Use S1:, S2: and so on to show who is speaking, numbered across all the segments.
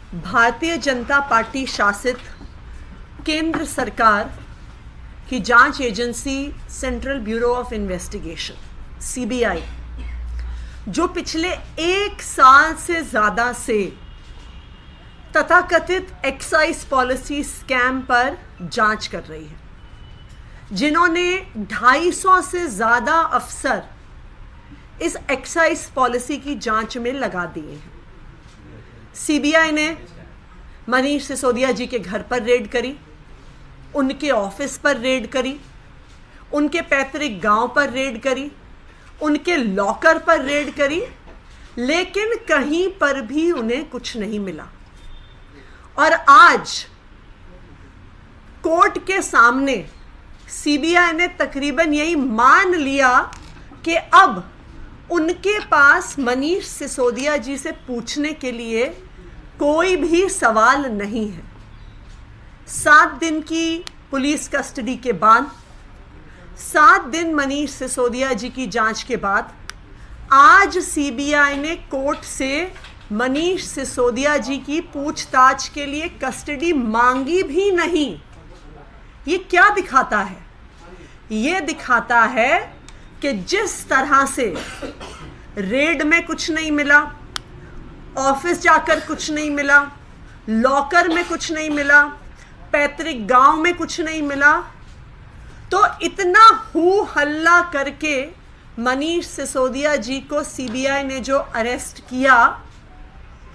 S1: Bharatiya Janata party शासित केंद्र सरकार की जांच agency central bureau of investigation CBI, जो पिछले 1 साल से ज़्यादा से तथाकथित एक्साइज पॉलिसी स्कैम पर जांच कर रही है, जिन्होंने 250 से ज़्यादा अफसर इस एक्साइज पॉलिसी की जांच में लगा दिए हैं। सीबीआई ने मनीष सिसोदिया जी के घर पर रेड करी, उनके ऑफिस पर रेड करी, उनके पैतृक गांव पर रेड करी, उनके लॉकर पर रेड करी, लेकिन कहीं पर भी उन्हें कुछ नहीं मिला। और आज कोर्ट के सामने सीबीआई ने तकरीबन यही मान लिया कि अब उनके पास मनीष सिसोदिया जी से पूछने के लिए कोई भी सवाल नहीं है। 7 दिन की पुलिस कस्टडी के बाद, 7 दिन मनीष सिसोदिया जी की जांच के बाद आज सीबीआई ने कोर्ट से मनीष सिसोदिया जी की पूछताछ के लिए कस्टडी मांगी भी नहीं। ये क्या दिखाता है? ये दिखाता है कि जिस तरह से रेड में कुछ नहीं मिला, ऑफिस जाकर कुछ नहीं मिला, लॉकर में कुछ नहीं मिला, पैतृक गांव में कुछ नहीं मिला, तो इतना हू हल्ला करके मनीष सिसोदिया जी को सीबीआई ने जो अरेस्ट किया,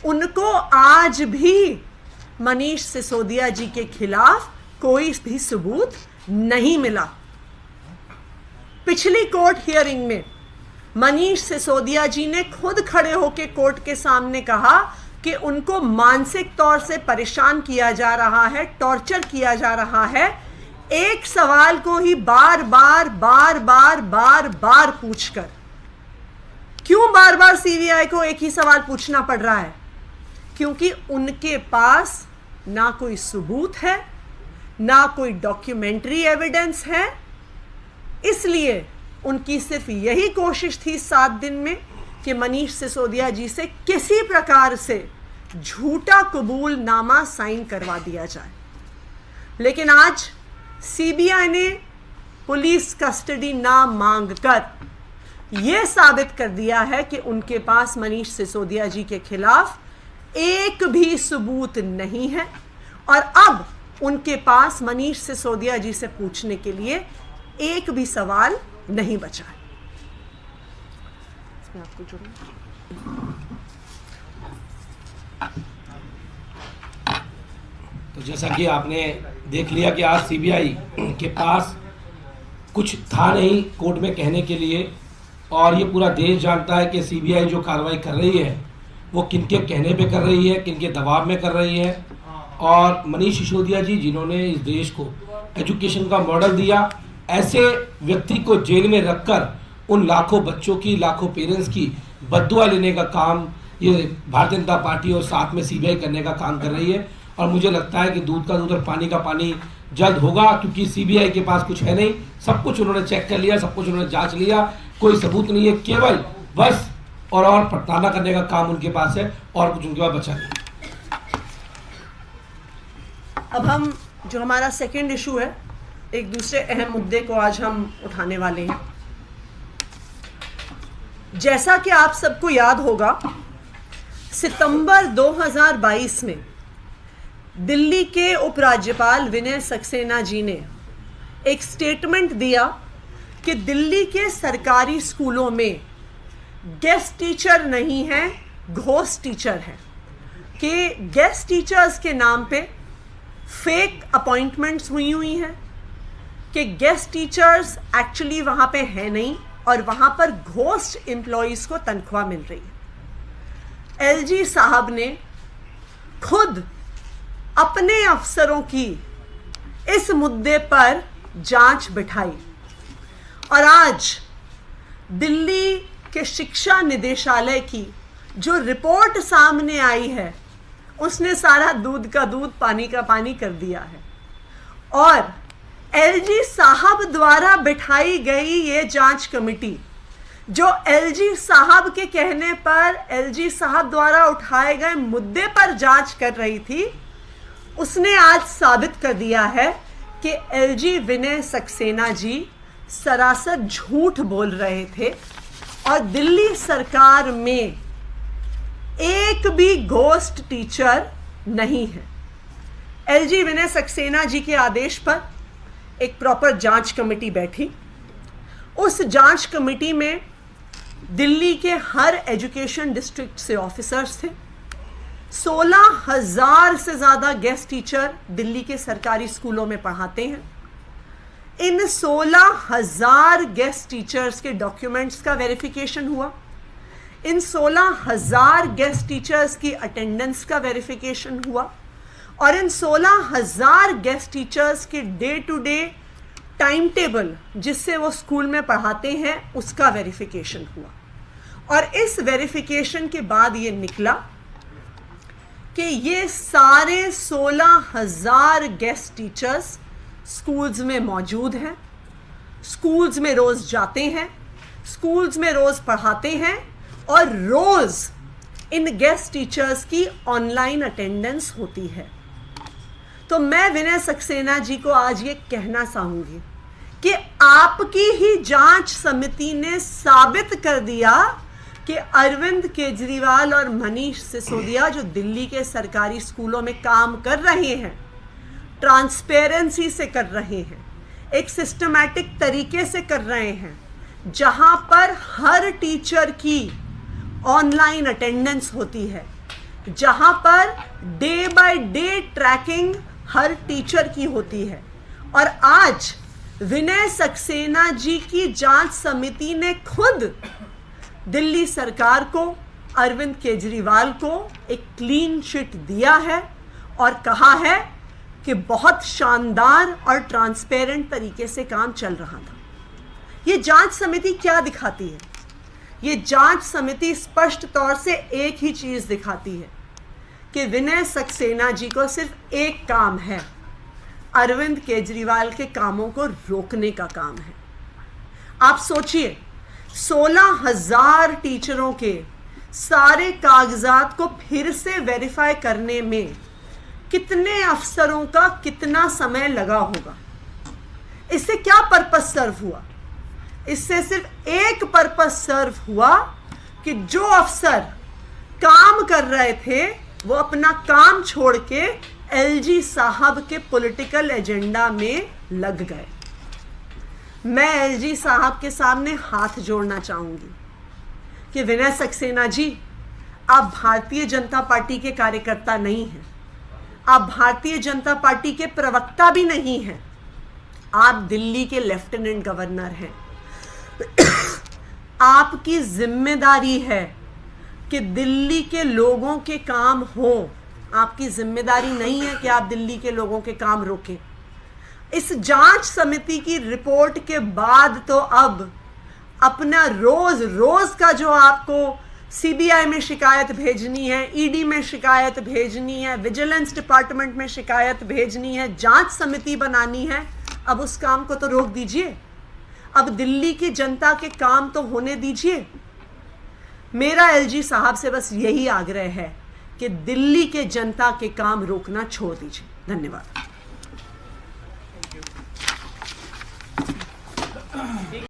S1: उनको आज भी मनीष सिसोदिया जी के खिलाफ कोई भी सबूत नहीं मिला। पिछली कोर्ट हियरिंग में मनीष सिसोदिया जी ने खुद खड़े होकर कोर्ट के सामने कहा कि उनको मानसिक तौर से परेशान किया जा रहा है, टॉर्चर किया जा रहा है। एक सवाल को ही बार बार पूछकर। क्यों बार बार सीबीआई को एक ही सवाल पूछना पड़ रहा है? क्योंकि उनके पास ना कोई सबूत है, ना कोई डॉक्यूमेंट्री एविडेंस है। इसलिए उनकी सिर्फ यही कोशिश थी 7 दिन में कि मनीष सिसोदिया जी से किसी प्रकार से झूठा कबूलनामा साइन करवा दिया जाए। लेकिन आज सीबीआई ने पुलिस कस्टडी ना मांगकर यह साबित कर दिया है कि उनके पास मनीष सिसोदिया जी के खिलाफ एक भी सबूत नहीं है, और अब उनके पास मनीष सिसोदिया जी से पूछने के लिए एक भी सवाल नहीं बचा है। इसमें आपको
S2: तो जैसा कि आपने देख लिया कि आज सीबीआई के पास कुछ था नहीं कोर्ट में कहने के लिए, और ये पूरा देश जानता है कि सीबीआई जो कार्रवाई कर रही है वो किनके कहने पे कर रही है, किनके दबाव में कर रही है। और मनीष सिसोदिया जी, जिन्होंने इस देश को एजुकेशन का मॉडल दिया, ऐसे व्यक्ति को जेल में रखकर उन लाखों बच्चों की, लाखों पेरेंट्स की बद्दुआ लेने का काम ये भारतीय जनता पार्टी और साथ में सीबीआई करने का काम कर रही है। और मुझे लगता है कि दूध का दूध और पानी का पानी जल्द होगा, क्योंकि सीबीआई के पास कुछ है नहीं। सब कुछ उन्होंने चेक कर लिया, सब कुछ उन्होंने जांच लिया, कोई सबूत नहीं है, केवल बस और पड़ताला करने का काम उनके पास है, और कुछ उनके पास बचा नहीं।
S1: अब हम जो हमारा सेकेंड इशू है, एक दूसरे अहम मुद्दे को आज हम उठाने वाले हैं। जैसा कि आप सबको याद होगा, सितंबर 2022 में दिल्ली के उपराज्यपाल विनय सक्सेना जी ने एक स्टेटमेंट दिया कि दिल्ली के सरकारी स्कूलों में गेस्ट टीचर नहीं है, घोस्ट टीचर है, कि गेस्ट टीचर्स के नाम पे फेक अपॉइंटमेंट्स हुई हैं, कि गेस्ट टीचर्स एक्चुअली वहाँ पे है नहीं, और वहाँ पर घोस्ट एम्प्लॉइज़ को तनख्वाह मिल रही है। एलजी साहब ने खुद अपने अफसरों की इस मुद्दे पर जांच बिठाई, और आज दिल्ली के शिक्षा निदेशालय की जो रिपोर्ट सामने आई है, उसने सारा दूध का दूध, पानी का पानी कर दिया है। और एलजी साहब द्वारा बिठाई गई ये जांच कमेटी जो एलजी साहब के कहने पर, एलजी साहब द्वारा उठाए गए मुद्दे पर जांच कर रही थी, उसने आज साबित कर दिया है कि एलजी विनय सक्सेना जी सरासर झूठ बोल रहे थे और दिल्ली सरकार में एक भी घोस्ट टीचर नहीं है। एलजी विनय सक्सेना जी के आदेश पर एक प्रॉपर जांच कमेटी बैठी। उस जांच कमेटी में दिल्ली के हर एजुकेशन डिस्ट्रिक्ट से ऑफिसर्स थे। 16,000 से ज़्यादा गेस्ट टीचर दिल्ली के सरकारी स्कूलों में पढ़ाते हैं। इन 16,000 गेस्ट टीचर्स के डॉक्यूमेंट्स का वेरिफिकेशन हुआ। इन 16,000 गेस्ट टीचर्स की अटेंडेंस का वेरिफिकेशन हुआ और इन 16,000 गेस्ट टीचर्स के day to day time table जिससे वो स्कूल में पढ़ाते हैं उसका वेरिफिकेशन हुआ। और इस वेरिफिकेशन के बाद ये निकला कि ये सारे 16,000 गेस्ट टीचर्स स्कूल्स में मौजूद हैं, स्कूल्स में रोज़ जाते हैं, स्कूल्स में रोज़ पढ़ाते हैं और रोज़ इन गेस्ट टीचर्स की ऑनलाइन अटेंडेंस होती है। तो मैं विनय सक्सेना जी को आज ये कहना चाहूँगी कि आपकी ही जांच समिति ने साबित कर दिया कि अरविंद केजरीवाल और मनीष सिसोदिया जो दिल्ली के सरकारी स्कूलों में काम कर रहे हैं, ट्रांसपेरेंसी से कर रहे हैं, एक सिस्टमैटिक तरीके से कर रहे हैं, जहां पर हर टीचर की ऑनलाइन अटेंडेंस होती है, जहां पर डे बाय डे ट्रैकिंग हर टीचर की होती है। और आज विनय सक्सेना जी की जांच समिति ने खुद दिल्ली सरकार को, अरविंद केजरीवाल को एक क्लीन चिट दिया है और कहा है कि बहुत शानदार और ट्रांसपेरेंट तरीके से काम चल रहा था। ये जांच समिति क्या दिखाती है? ये जांच समिति स्पष्ट तौर से एक ही चीज दिखाती है कि विनय सक्सेना जी को सिर्फ एक काम है, अरविंद केजरीवाल के कामों को रोकने का काम है। आप सोचिए, 16,000 टीचरों के सारे कागजात को फिर से वेरीफाई करने में कितने अफसरों का कितना समय लगा होगा। इससे क्या पर्पस सर्व हुआ? इससे सिर्फ एक पर्पस सर्व हुआ कि जो अफसर काम कर रहे थे वो अपना काम छोड़ के एलजी साहब के पॉलिटिकल एजेंडा में लग गए। मैं एलजी साहब के सामने हाथ जोड़ना चाहूंगी कि विनय सक्सेना जी, आप भारतीय जनता पार्टी के कार्यकर्ता नहीं हैं, आप भारतीय जनता पार्टी के प्रवक्ता भी नहीं हैं, आप दिल्ली के लेफ्टिनेंट गवर्नर हैं। आपकी जिम्मेदारी है कि दिल्ली के लोगों के काम हो। आपकी जिम्मेदारी नहीं है कि आप दिल्ली के लोगों के काम रोकें। इस जांच समिति की रिपोर्ट के बाद तो अब अपना रोज का जो आपको सीबीआई में शिकायत भेजनी है, ईडी में शिकायत भेजनी है, विजिलेंस डिपार्टमेंट में शिकायत भेजनी है, जांच समिति बनानी है, अब उस काम को तो रोक दीजिए। अब दिल्ली की जनता के काम तो होने दीजिए। मेरा एलजी साहब से बस यही आग्रह है कि दिल्ली के जनता के काम रोकना छोड़ दीजिए। धन्यवाद।